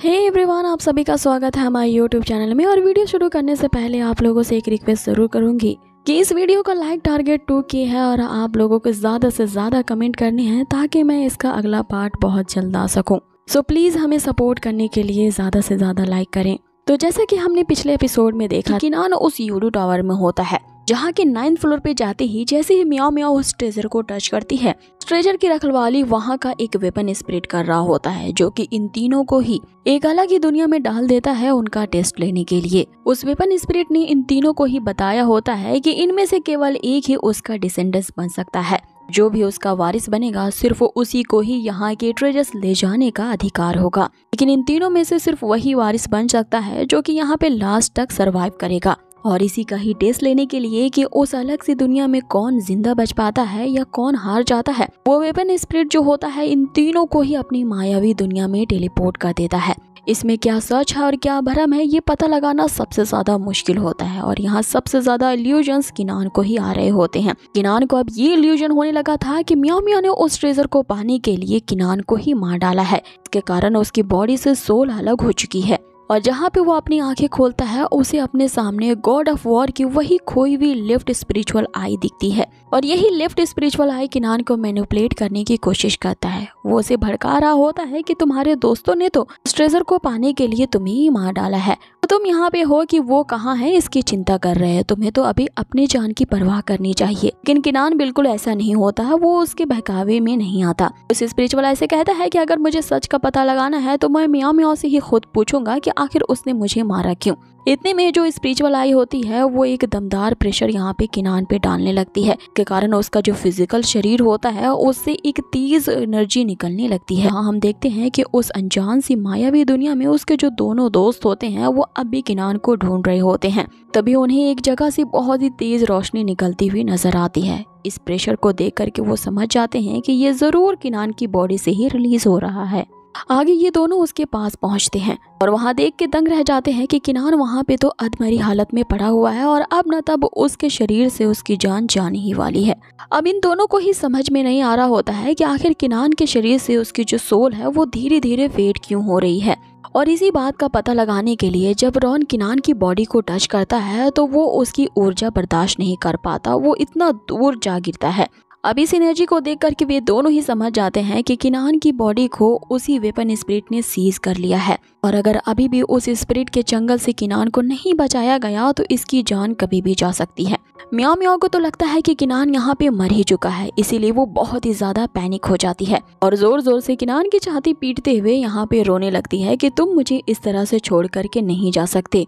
Hey everyone, आप सभी का स्वागत है हमारे यूट्यूब चैनल में। और वीडियो शुरू करने से पहले आप लोगों से एक रिक्वेस्ट ज़रूर करूंगी कि इस वीडियो का लाइक टारगेट 2 की है और आप लोगों को ज़्यादा से ज़्यादा कमेंट करने हैं ताकि मैं इसका अगला पार्ट बहुत जल्द ला सकूं। सो प्लीज़ हमें सपोर्ट करने के लिए ज़्यादा से ज़्यादा लाइक करें। तो जैसा कि हमने पिछले एपिसोड में देखा कि किनान उस यूडो टावर में होता है जहाँ के 9th फ्लोर पे जाते ही जैसे ही म्याओ म्याओ उस ट्रेजर को टच करती है, ट्रेजर की रखवाली वहाँ का एक वेपन स्प्रिट कर रहा होता है जो कि इन तीनों को ही एक अलग ही दुनिया में डाल देता है उनका टेस्ट लेने के लिए। उस वेपन स्प्रिट ने इन तीनों को ही बताया होता है कि इनमें से केवल एक ही उसका डिसेंडेंट्स बन सकता है। जो भी उसका वारिस बनेगा सिर्फ उसी को ही यहाँ के ट्रेजर्स ले जाने का अधिकार होगा। लेकिन इन तीनों में से सिर्फ वही वारिस बन सकता है जो कि यहाँ पे लास्ट तक सरवाइव करेगा। और इसी का ही टेस्ट लेने के लिए कि उस अलग सी दुनिया में कौन जिंदा बच पाता है या कौन हार जाता है, वो वेपन स्प्रिट जो होता है इन तीनों को ही अपनी मायावी दुनिया में टेलीपोर्ट कर देता है। इसमें क्या सच है और क्या भ्रम है ये पता लगाना सबसे ज्यादा मुश्किल होता है। और यहाँ सबसे ज्यादा इल्यूजन्स किनान को ही आ रहे होते हैं। किनान को अब ये इल्यूजन होने लगा था कि म्याओ म्याओ ने उस ट्रेजर को पाने के लिए किनान को ही मार डाला है। इसके कारण उसकी बॉडी से सोल अलग हो चुकी है और जहाँ पे वो अपनी आंखें खोलता है उसे अपने सामने गॉड ऑफ वॉर की वही खोई हुई लेफ्ट स्पिरिचुअल आई दिखती है। और यही लेफ्ट स्पिरिचुअल आई किनान को मैनिपुलेट करने की कोशिश करता है। वो उसे भड़का रहा होता है कि तुम्हारे दोस्तों ने तो इस ट्रेजर को पाने के लिए तुम्हें ही मार डाला है, तो तुम यहाँ पे हो कि वो कहाँ है इसकी चिंता कर रहे हैं, तुम्हें तो अभी अपनी जान की परवाह करनी चाहिए। लेकिन किनान बिल्कुल ऐसा नहीं होता है, वो उसके बहकावे में नहीं आता। उस स्पिरिचुअल ऐसे कहता है कि अगर मुझे सच का पता लगाना है तो मैं म्याओ म्याओ से ही खुद पूछूंगा कि आखिर उसने मुझे मारा क्यों। इतने में जो स्पिरिचुअल आई होती है वो एक दमदार प्रेशर यहाँ पे किनान पे डालने लगती है के कारण उसका जो फिजिकल शरीर होता है उससे एक तेज एनर्जी निकलने लगती है। हाँ, हम देखते हैं कि उस अनजान सी मायावी दुनिया में उसके जो दोनों दोस्त होते हैं वो अब भी किनान को ढूंढ रहे होते हैं। तभी उन्हें एक जगह से बहुत ही तेज रोशनी निकलती हुई नजर आती है। इस प्रेशर को देख करके वो समझ जाते हैं कि ये जरूर किनान की बॉडी से ही रिलीज हो रहा है। आगे ये दोनों उसके पास पहुंचते हैं और वहां देख के दंग रह जाते हैं कि किनान वहां पे तो अधमरी हालत में पड़ा हुआ है और अब न तब उसके शरीर से उसकी जान जाने ही वाली है। अब इन दोनों को ही समझ में नहीं आ रहा होता है कि आखिर किनान के शरीर से उसकी जो सोल है वो धीरे धीरे फेड क्यों हो रही है। और इसी बात का पता लगाने के लिए जब रॉन किनान की बॉडी को टच करता है तो वो उसकी ऊर्जा बर्दाश्त नहीं कर पाता, वो इतना दूर जा गिरता है। अब इस एनर्जी को देख करके वे दोनों ही समझ जाते हैं कि किनान की बॉडी को उसी वेपन स्पिरिट ने सीज कर लिया है और अगर अभी भी उस स्पिरिट के चंगल से किनान को नहीं बचाया गया तो इसकी जान कभी भी जा सकती है। म्याओ म्याओ को तो लगता है कि किनान यहाँ पे मर ही चुका है, इसीलिए वो बहुत ही ज्यादा पैनिक हो जाती है और जोर जोर से किनान की छाती पीटते हुए यहाँ पे रोने लगती है कि तुम मुझे इस तरह से छोड़ करके नहीं जा सकते,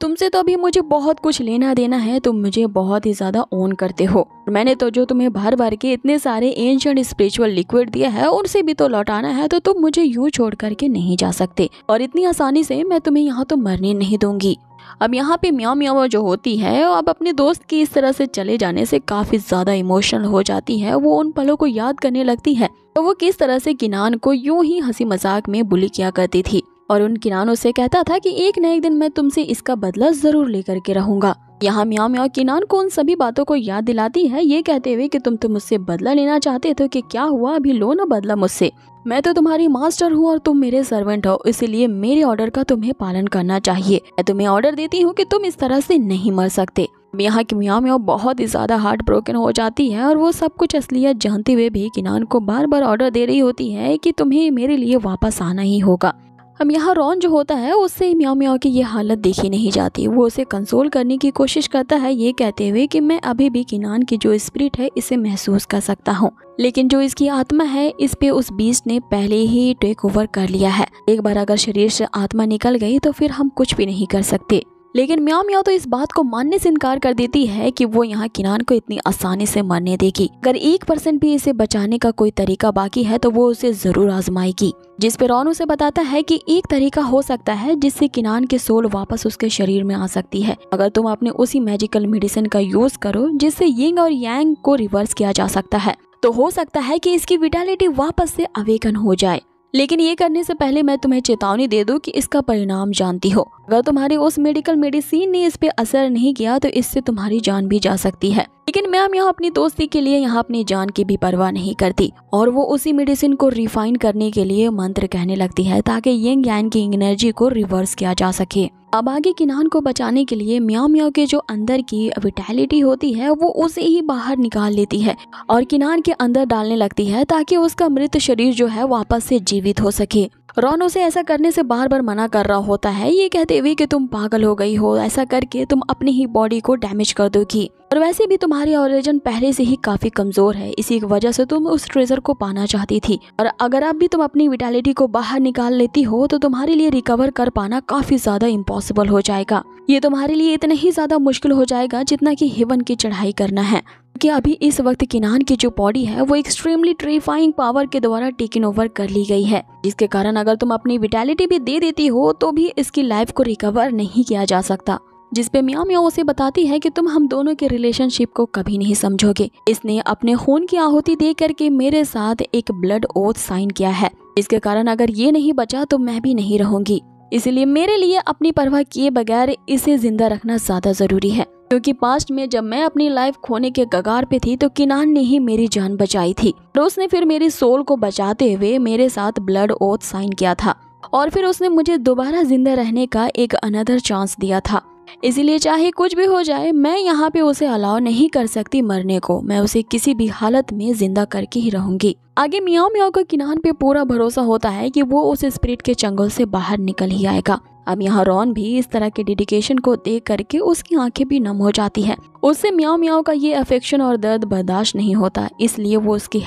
तुमसे तो अभी मुझे बहुत कुछ लेना देना है, तुम मुझे बहुत ही ज्यादा ओन करते हो। मैंने तो जो तुम्हें भर भर के इतने सारे एंशिएंट स्पिरिचुअल लिक्विड दिया है उनसे भी तो लौटाना है, तो तुम मुझे यूं छोड़ करके नहीं जा सकते और इतनी आसानी से मैं तुम्हें यहाँ तो मरने नहीं दूंगी। अब यहाँ पे म्याओ म्याओ जो होती है अब अपने दोस्त की इस तरह से चले जाने से काफी ज्यादा इमोशनल हो जाती है। वो उन पलों को याद करने लगती है तो वो किस तरह से किनान को यूं ही हंसी मजाक में बुली किया करती थी और उन किनानों से कहता था कि एक न एक दिन मैं तुमसे इसका बदला जरूर लेकर के रहूंगा। यहाँ म्याओ म्याओ किनान को उन सभी बातों को याद दिलाती है, ये कहते हुए कि तुम तो मुझसे बदला लेना चाहते थे कि क्या हुआ, अभी लो ना बदला मुझसे। मैं तो तुम्हारी मास्टर हूँ और तुम मेरे सर्वेंट हो, इसलिए मेरे ऑर्डर का तुम्हें पालन करना चाहिए। मैं तुम्हें ऑर्डर देती हूँ कि तुम इस तरह से नहीं मर सकते। यहाँ की म्याओ म्याओ बहुत ही ज्यादा हार्ट ब्रोकन हो जाती है और वो सब कुछ असलियत जानते हुए भी किनान को बार बार ऑर्डर दे रही होती है कि तुम्हें मेरे लिए वापस आना ही होगा। हम यहाँ रॉन जो होता है उससे म्याओ म्याओ की ये हालत देखी नहीं जाती। वो उसे कंसोल करने की कोशिश करता है ये कहते हुए कि मैं अभी भी किनान की जो स्पिरिट है इसे महसूस कर सकता हूँ, लेकिन जो इसकी आत्मा है इस पे उस बीस्ट ने पहले ही टेक ओवर कर लिया है। एक बार अगर शरीर से आत्मा निकल गई तो फिर हम कुछ भी नहीं कर सकते। लेकिन म्याओ म्याओ तो इस बात को मानने से इनकार कर देती है कि वो यहाँ किनान को इतनी आसानी से मरने देगी। अगर 1% भी इसे बचाने का कोई तरीका बाकी है तो वो उसे जरूर आजमाएगी। जिस पे रॉन उसे बताता है कि एक तरीका हो सकता है जिससे किनान के सोल वापस उसके शरीर में आ सकती है, अगर तुम अपने उसी मैजिकल मेडिसिन का यूज करो जिससे यिंग और यांग को रिवर्स किया जा सकता है, तो हो सकता है कि इसकी विटालिटी वापस से अवेकन हो जाए। लेकिन ये करने से पहले मैं तुम्हें चेतावनी दे दूं कि इसका परिणाम जानती हो। अगर तुम्हारी उस मेडिकल मेडिसिन ने इस पे असर नहीं किया तो इससे तुम्हारी जान भी जा सकती है। लेकिन मैम यहाँ अपनी दोस्ती के लिए यहाँ अपनी जान की भी परवाह नहीं करती और वो उसी मेडिसिन को रिफाइन करने के लिए मंत्र कहने लगती है ताकि यिंग यांग की एनर्जी को रिवर्स किया जा सके। अब आगे किनान को बचाने के लिए म्याओ म्याओ के जो अंदर की विटैलिटी होती है वो उसे ही बाहर निकाल लेती है और किनान के अंदर डालने लगती है ताकि उसका मृत शरीर जो है वापस से जीवित हो सके। रॉन उसे ऐसा करने से बार बार मना कर रहा होता है, ये कहते हुए कि तुम पागल हो गई हो, ऐसा करके तुम अपनी ही बॉडी को डैमेज कर दोगी और वैसे भी तुम्हारी ऑरिजिन पहले से ही काफी कमजोर है, इसी की वजह से तुम उस ट्रेजर को पाना चाहती थी और अगर अब भी तुम अपनी विटैलिटी को बाहर निकाल लेती हो तो तुम्हारे लिए रिकवर कर पाना काफी ज्यादा इम्पॉसिबल हो जाएगा। ये तुम्हारे लिए इतना ही ज्यादा मुश्किल हो जाएगा जितना कि हेवन की चढ़ाई करना है, कि अभी इस वक्त किनान की जो बॉडी है वो एक्सट्रीमली टेरिफाइंग पावर के द्वारा टेकन ओवर कर ली गई है, जिसके कारण अगर तुम अपनी विटैलिटी भी दे देती हो तो भी इसकी लाइफ को रिकवर नहीं किया जा सकता। जिसपे म्याओ म्याओ उसे बताती है कि तुम हम दोनों के रिलेशनशिप को कभी नहीं समझोगे। इसने अपने खून की आहुति दे करके मेरे साथ एक ब्लड ओथ साइन किया है, जिसके कारण अगर ये नहीं बचा तो मैं भी नहीं रहूंगी। इसलिए मेरे लिए अपनी परवाह किए बगैर इसे जिंदा रखना ज्यादा जरूरी है, क्योंकि पास्ट में जब मैं अपनी लाइफ खोने के कगार पे थी तो किनान ने ही मेरी जान बचाई थी और उसने फिर मेरी सोल को बचाते हुए मेरे साथ ब्लड ओथ साइन किया था और फिर उसने मुझे दोबारा जिंदा रहने का एक अनदर चांस दिया था। इसीलिए चाहे कुछ भी हो जाए मैं यहाँ पे उसे अलाउ नहीं कर सकती मरने को, मैं उसे किसी भी हालत में जिंदा करके ही रहूंगी। आगे म्याओ म्याओ को किनान पे पूरा भरोसा होता है कि वो उस स्पिरिट के चंगुल से बाहर निकल ही आएगा। अब यहाँ रॉन भी इस तरह के डेडिकेशन को देख करके उसकी आंखें भी नम हो जाती है। उससे म्याओ म्याओ का ये अफेक्शन और दर्द बर्दाश्त नहीं होता, इसलिए वो उसकी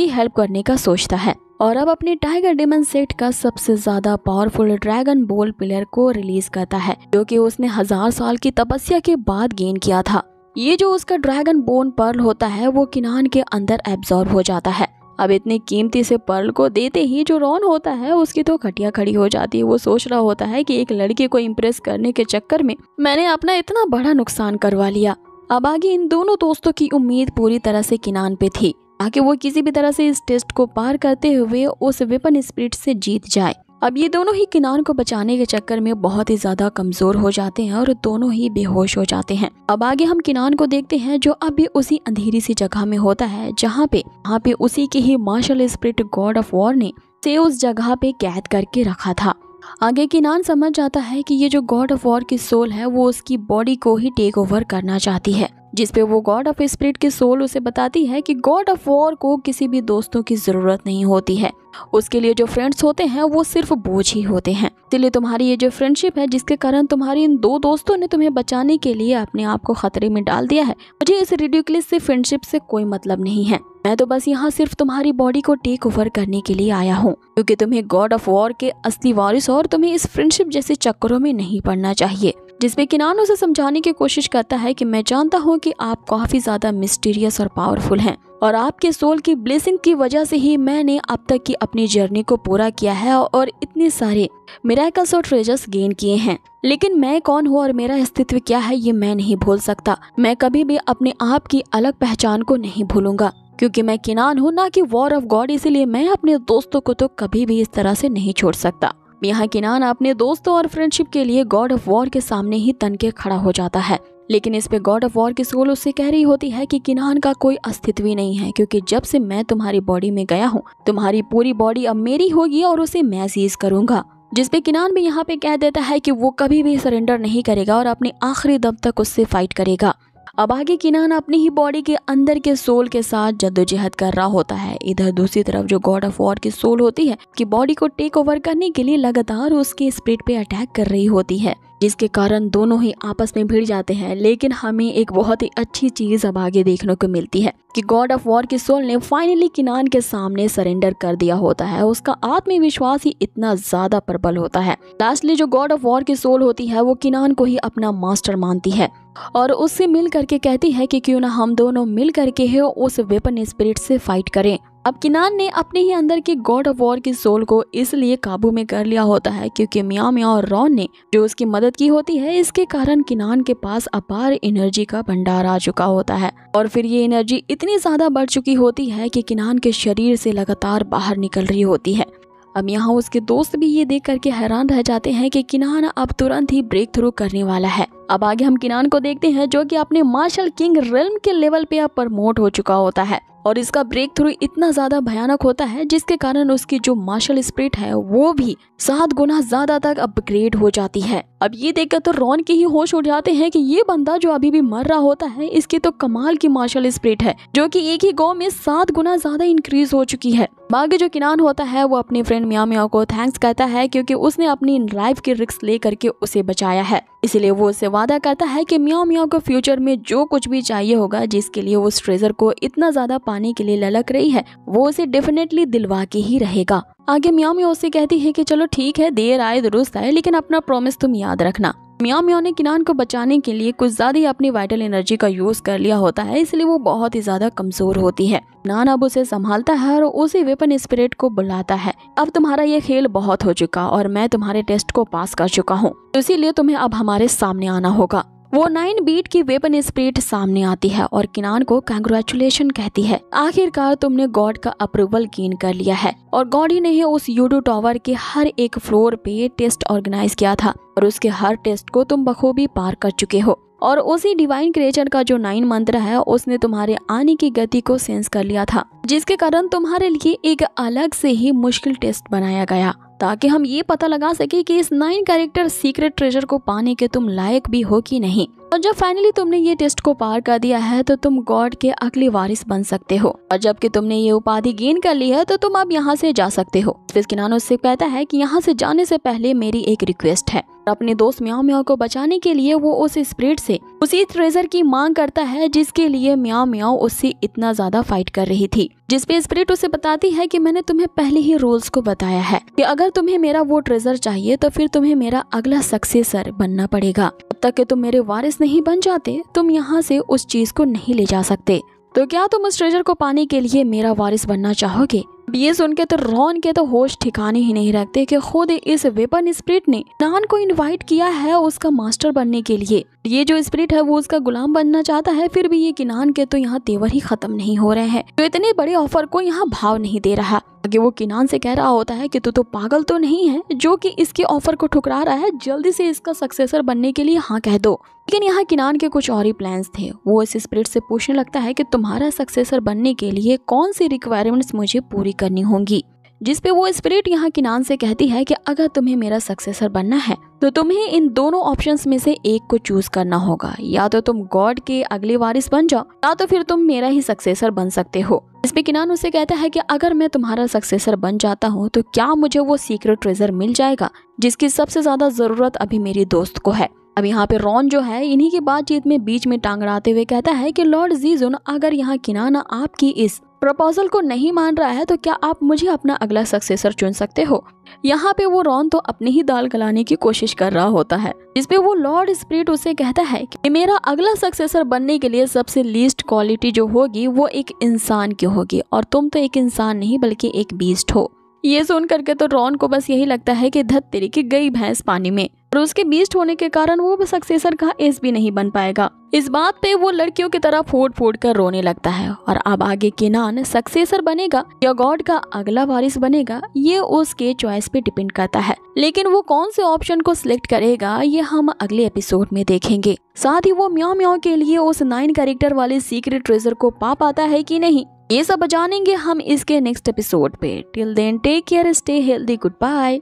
हेल्प करने का सोचता है और अब अपने टाइगर डेमन सेट का सबसे ज्यादा पावरफुल ड्रैगन बोल पिलर को रिलीज करता है, जो कि उसने 1000 साल की तपस्या के बाद गेन किया था। ये जो उसका ड्रैगन बोन पर्ल होता है वो किनान के अंदर एब्जॉर्ब हो जाता है। अब इतनी कीमती से पर्ल को देते ही जो रॉन होता है उसकी तो खटिया खड़ी हो जाती है। वो सोच रहा होता है कि एक लड़की को इम्प्रेस करने के चक्कर में मैंने अपना इतना बड़ा नुकसान करवा लिया। अब आगे इन दोनों दोस्तों की उम्मीद पूरी तरह से किनान पे थी ताकि वो किसी भी तरह से इस टेस्ट को पार करते हुए उस वेपन स्पिरिट से जीत जाए। अब ये दोनों ही किनान को बचाने के चक्कर में बहुत ही ज्यादा कमजोर हो जाते हैं और दोनों ही बेहोश हो जाते हैं। अब आगे हम किनान को देखते हैं जो अभी उसी अंधेरी सी जगह में होता है जहाँ पे उसी के ही martial spirit god of war ने से उस जगह पे कैद करके रखा था। आगे किनान समझ जाता है कि ये जो गॉड ऑफ वॉर की सोल है वो उसकी बॉडी को ही टेक ओवर करना चाहती है, जिसपे वो गॉड ऑफ स्पिरिट की सोल उसे बताती है कि गॉड ऑफ वॉर को किसी भी दोस्तों की जरूरत नहीं होती है, उसके लिए जो फ्रेंड्स होते हैं वो सिर्फ बोझ ही होते हैं। इसलिए तुम्हारी ये जो फ्रेंडशिप है जिसके कारण तुम्हारी इन दो दोस्तों ने तुम्हें बचाने के लिए अपने आप को खतरे में डाल दिया है, मुझे इस रिडिकुलस से फ्रेंडशिप से कोई मतलब नहीं है। मैं तो बस यहाँ सिर्फ तुम्हारी बॉडी को टेक ओवर करने के लिए आया हूँ, क्योंकि तुम्हें गॉड ऑफ वॉर के असली वारिस और तुम्हें इस फ्रेंडशिप जैसे चक्करों में नहीं पड़ना चाहिए। जिसपे किनान उसे समझाने की कोशिश करता है कि मैं जानता हूँ कि आप काफी ज्यादा मिस्टीरियस और पावरफुल हैं और आपके सोल की ब्लेसिंग की वजह से ही मैंने अब तक की अपनी जर्नी को पूरा किया है और इतने सारे मिरेकल्स और ट्रेजर्स गेन किए हैं। लेकिन मैं कौन हूँ और मेरा अस्तित्व क्या है ये मैं नहीं भूल सकता। मैं कभी भी अपने आप की अलग पहचान को नहीं भूलूंगा, क्योंकि मैं किनान हूँ ना कि वॉर ऑफ गॉड, इसीलिए मैं अपने दोस्तों को तो कभी भी इस तरह से नहीं छोड़ सकता। यहाँ किनान अपने दोस्तों और फ्रेंडशिप के लिए गॉड ऑफ वॉर के सामने ही तन के खड़ा हो जाता है, लेकिन इस पे गॉड ऑफ वॉर की सोल उससे कह रही होती है कि किनान का कोई अस्तित्व ही नहीं है, क्योंकि जब से मैं तुम्हारी बॉडी में गया हूँ तुम्हारी पूरी बॉडी अब मेरी होगी और उसे मैं सीज करूंगा। जिसपे किनान भी यहाँ पे कह देता है कि वो कभी भी सरेंडर नहीं करेगा और अपने आखिरी दम तक उससे फाइट करेगा। अब आगे किनान अपनी ही बॉडी के अंदर के सोल के साथ जद्दोजहद कर रहा होता है। इधर दूसरी तरफ जो गॉड ऑफ वॉर की सोल होती है कि बॉडी को टेक ओवर करने के लिए लगातार उसके स्पिरिट पे अटैक कर रही होती है, जिसके कारण दोनों ही आपस में भिड़ जाते हैं। लेकिन हमें एक बहुत ही अच्छी चीज अब आगे देखने को मिलती है कि गॉड ऑफ वॉर की सोल ने फाइनली किनान के सामने सरेंडर कर दिया होता है। उसका आत्मविश्वास ही इतना ज्यादा प्रबल होता है। लास्टली जो गॉड ऑफ वॉर की सोल होती है वो किनान को ही अपना मास्टर मानती है और उससे मिल करके कहती है कि क्यों ना हम दोनों मिल करके ही उस वेपन स्पिरिट से फाइट करें। अब किनान ने अपने ही अंदर के गॉड ऑफ वॉर की सोल को इसलिए काबू में कर लिया होता है क्योंकि मियाओ मियाओ और रॉन ने जो उसकी मदद की होती है, इसके कारण किनान के पास अपार एनर्जी का भंडार आ चुका होता है और फिर ये एनर्जी इतनी ज्यादा बढ़ चुकी होती है कि किनान के शरीर से लगातार बाहर निकल रही होती है। अब यहाँ उसके दोस्त भी ये देख करके हैरान रह जाते हैं कि किनान अब तुरंत ही ब्रेक थ्रू करने वाला है। अब आगे हम किनान को देखते हैं जो कि अपने मार्शल किंग रेल्म के लेवल पे अब प्रमोट हो चुका होता है और इसका ब्रेक थ्रू इतना ज्यादा भयानक होता है जिसके कारण उसकी जो मार्शल स्पिरिट है वो भी 7 गुना ज्यादा तक अपग्रेड हो जाती है। अब ये देखकर तो रॉन के ही होश उड़ जाते हैं कि ये बंदा जो अभी भी मर रहा होता है, इसकी तो कमाल की मार्शल स्पिरिट है जो कि एक ही गांव में 7 गुना ज्यादा इंक्रीज हो चुकी है। बाकी जो किनान होता है वो अपने फ्रेंड मियाओ मियाओ को थैंक्स कहता है क्योंकि उसने अपनी लाइफ की रिस्क ले करके उसे बचाया है। इसलिए वो उससे वादा करता है कि मियाओ मियाओ को फ्यूचर में जो कुछ भी चाहिए होगा, जिसके लिए वो उस ट्रेजर को इतना ज्यादा पाने के लिए ललक रही है, वो उसे डेफिनेटली दिलवा के ही रहेगा। आगे मियाओ मियाओ उससे कहती है कि चलो ठीक है, देर आए दुरुस्त आए, लेकिन अपना प्रॉमिस तुम याद रखना। मियाओ मियाओ ने किनान को बचाने के लिए कुछ ज्यादा ही अपनी वाइटल एनर्जी का यूज कर लिया होता है, इसलिए वो बहुत ही ज्यादा कमजोर होती है। किनान अब उसे संभालता है और उसी वेपन स्पिरिट को बुलाता है। अब तुम्हारा ये खेल बहुत हो चुका और मैं तुम्हारे टेस्ट को पास कर चुका हूँ, तो इसीलिए तुम्हें अब हमारे सामने आना होगा। वो 9 बीट की वेपन स्पिरिट सामने आती है और किनान को कांग्रेचुलेशन कहती है। आखिरकार तुमने गॉड का अप्रूवल गेन कर लिया है और गॉड ही ने उस यूडो टावर के हर एक फ्लोर पे टेस्ट ऑर्गेनाइज किया था और उसके हर टेस्ट को तुम बखूबी पार कर चुके हो और उसी डिवाइन क्रिएचर का जो 9 मंत्र है उसने तुम्हारे आने की गति को सेंस कर लिया था, जिसके कारण तुम्हारे लिए एक अलग से ही मुश्किल टेस्ट बनाया गया ताकि हम ये पता लगा सके कि इस 9 कैरेक्टर सीक्रेट ट्रेजर को पाने के तुम लायक भी हो कि नहीं। और जब फाइनली तुमने ये टेस्ट को पार कर दिया है तो तुम गॉड के अगले वारिस बन सकते हो और जबकि तुमने ये उपाधि गेन कर ली है तो तुम अब यहाँ से जा सकते हो। फिर किनान उससे कहता है कि यहाँ से जाने से पहले मेरी एक रिक्वेस्ट है। अपने दोस्त मियाओ मियाओ को बचाने के लिए वो उस स्पिरिट से उसी ट्रेजर की मांग करता है जिसके लिए मियाओ मियाओ उससे इतना ज्यादा फाइट कर रही थी, जिसपे स्पिरिट उसे बताती है कि मैंने तुम्हें पहले ही रूल्स को बताया है कि अगर तुम्हें मेरा वो ट्रेजर चाहिए तो फिर तुम्हें मेरा अगला सक्सेसर बनना पड़ेगा। जब तक कि तुम मेरे वारिस नहीं बन जाते तुम यहाँ से उस चीज को नहीं ले जा सकते। तो क्या तुम उस ट्रेजर को पाने के लिए मेरा वारिस बनना चाहोगे? ये सुन के तो रॉन के तो होश ठिकाने ही नहीं रखते कि खुद इस वेपन स्पिरिट ने किनान को इनवाइट किया है उसका मास्टर बनने के लिए। ये जो स्पिरिट है वो उसका गुलाम बनना चाहता है, फिर भी ये किनान के तो यहाँ तेवर ही खत्म नहीं हो रहे हैं, जो इतने बड़े ऑफर को यहाँ भाव नहीं दे रहा। आगे वो किनान से कह रहा होता है कि तू तो पागल तो नहीं है जो कि इसके ऑफर को ठुकरा रहा है, जल्दी से इसका सक्सेसर बनने के लिए हाँ कह दो। लेकिन यहाँ किनान के कुछ और ही प्लान्स थे। वो इस स्पिरिट से पूछने लगता है कि तुम्हारा सक्सेसर बनने के लिए कौन सी रिक्वायरमेंट्स मुझे पूरी करनी होंगी, जिसपे वो स्पिरिट यहाँ किनान से कहती है कि अगर तुम्हें मेरा सक्सेसर बनना है तो तुम्हें इन दोनों ऑप्शंस में से एक को चूज करना होगा, या तो तुम गॉड के अगले वारिस बन जाओ या तो फिर तुम मेरा ही सक्सेसर बन सकते हो। इस पे किनान उससे कहता है कि अगर मैं तुम्हारा सक्सेसर बन जाता हूँ तो क्या मुझे वो सीक्रेट ट्रेजर मिल जाएगा जिसकी सबसे ज्यादा जरूरत अभी मेरी दोस्त को है। अब यहाँ पे रॉन जो है इन्हीं की बातचीत में बीच में टांग अड़ाते हुए कहता है कि लॉर्ड जीजुन, अगर यहाँ किनान आपकी इस प्रपोजल को नहीं मान रहा है तो क्या आप मुझे अपना अगला सक्सेसर चुन सकते हो। यहाँ पे वो रॉन तो अपनी ही दाल गलाने की कोशिश कर रहा होता है, जिसपे वो लॉर्ड स्पिरिट उसे कहता है कि मेरा अगला सक्सेसर बनने के लिए सबसे लीस्ट क्वालिटी जो होगी वो एक इंसान की होगी और तुम तो एक इंसान नहीं बल्कि एक बीस्ट हो। ये सुन करके तो रॉन को बस यही लगता है कि धत तेरी की गई भैंस पानी में, और उसके बीस्ट होने के कारण वो सक्सेसर का एस भी नहीं बन पाएगा। इस बात पे वो लड़कियों की तरह फूट फूट कर रोने लगता है। और अब आगे किनान सक्सेसर बनेगा या गॉड का अगला वारिस बनेगा ये उसके चॉइस पे डिपेंड करता है, लेकिन वो कौन से ऑप्शन को सिलेक्ट करेगा ये हम अगले एपिसोड में देखेंगे। साथ ही वो मियाओ मियाओ के लिए उस 9 कैरेक्टर वाले सीक्रेट ट्रेजर को पा पाता है कि नहीं, ये सब जानेंगे हम इसके नेक्स्ट एपिसोड पे। Till then take care, stay healthy, good bye.